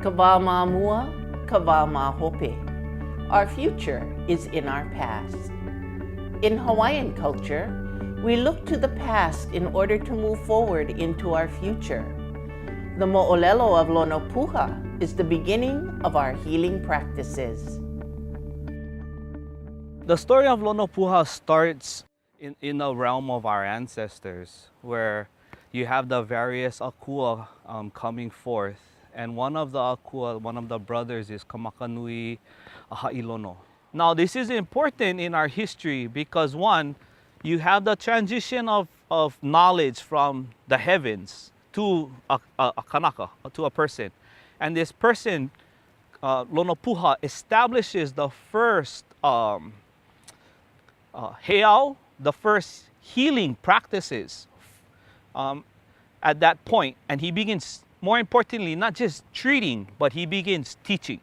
Kawamamua, kawamahope. Our future is in our past. In Hawaiian culture, we look to the past in order to move forward into our future. The mo'olelo of Lonopuha is the beginning of our healing practices. The story of Lonopuha starts in the realm of our ancestors, where you have the various akua coming forth. And one of the akua, one of the brothers, is Kamakanui Ha'ilono. Now, this is important in our history because, one, you have the transition of knowledge from the heavens to a kanaka, to a person. And this person, Lonopuha, establishes the first heiau, the first healing practices at that point. And he begins, more importantly, not just treating, but he begins teaching.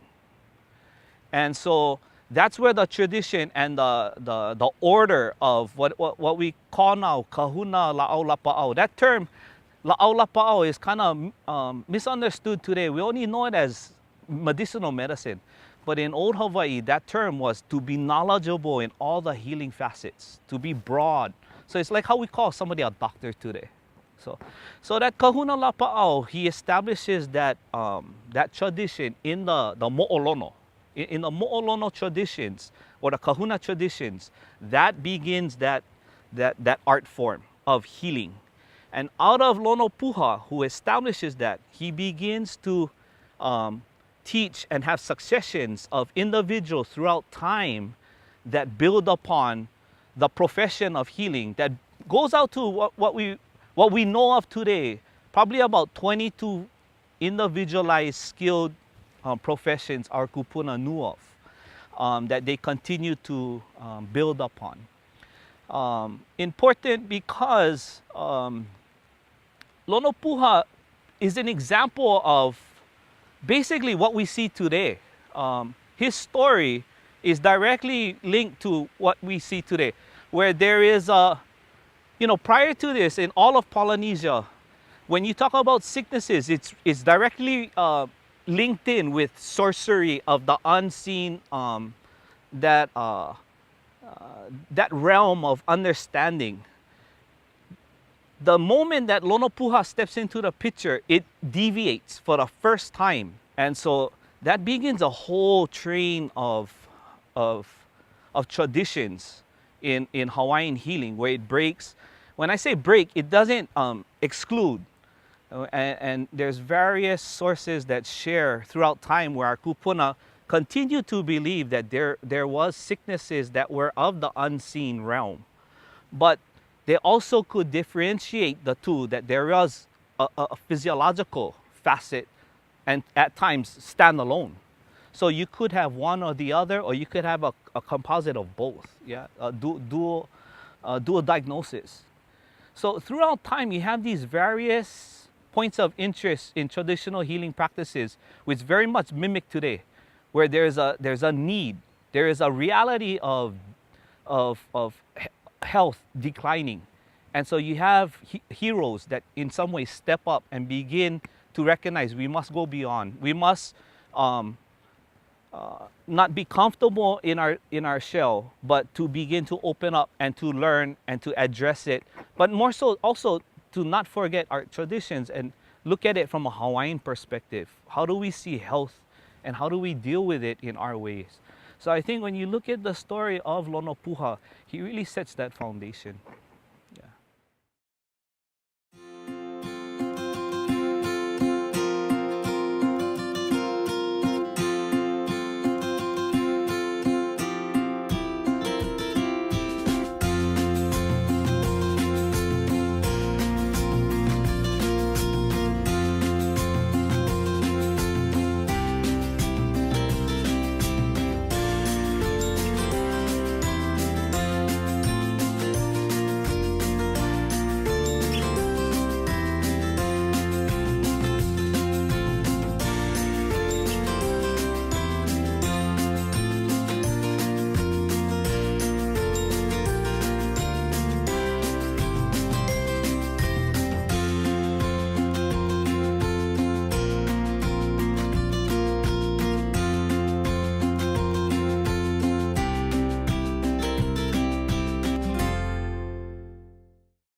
And so that's where the tradition and the order of what we call now kahuna, la'au, lapa'au. That term, la'au, lapa'au, is kind of misunderstood today. We only know it as medicinal medicine. But in old Hawaii, that term was to be knowledgeable in all the healing facets, to be broad. So it's like how we call somebody a doctor today. So that kahuna lapa'au, he establishes that that tradition in the mo'olono. In the mo'olono traditions, or the kahuna traditions, that begins that art form of healing. And out of Lonopuha, who establishes that, he begins to teach and have successions of individuals throughout time that build upon the profession of healing that goes out to what we know of today, probably about 22 individualized skilled professions our kupuna knew of, that they continue to build upon. Important because Lonopuha is an example of basically what we see today. His story is directly linked to what we see today, where there is a, prior to this, in all of Polynesia, when you talk about sicknesses, it's directly linked in with sorcery of the unseen, that realm of understanding. The moment that Lonopuha steps into the picture, it deviates for the first time. And so that begins a whole train of traditions in Hawaiian healing, where it breaks. When I say break, it doesn't exclude. And there's various sources that share throughout time where our kupuna continue to believe that there was sicknesses that were of the unseen realm. But they also could differentiate the two, that there was a physiological facet and at times stand alone. So you could have one or the other, or you could have a composite of both, a dual diagnosis. So throughout time, you have these various points of interest in traditional healing practices, which very much mimic today, where there's a need, there is a reality of health declining. And so you have heroes that in some ways step up and begin to recognize we must go beyond. We must not be comfortable in our shell, but to begin to open up and to learn and to address it. But more so also to not forget our traditions and look at it from a Hawaiian perspective. How do we see health and how do we deal with it in our ways? So I think when you look at the story of Lonopuha, he really sets that foundation.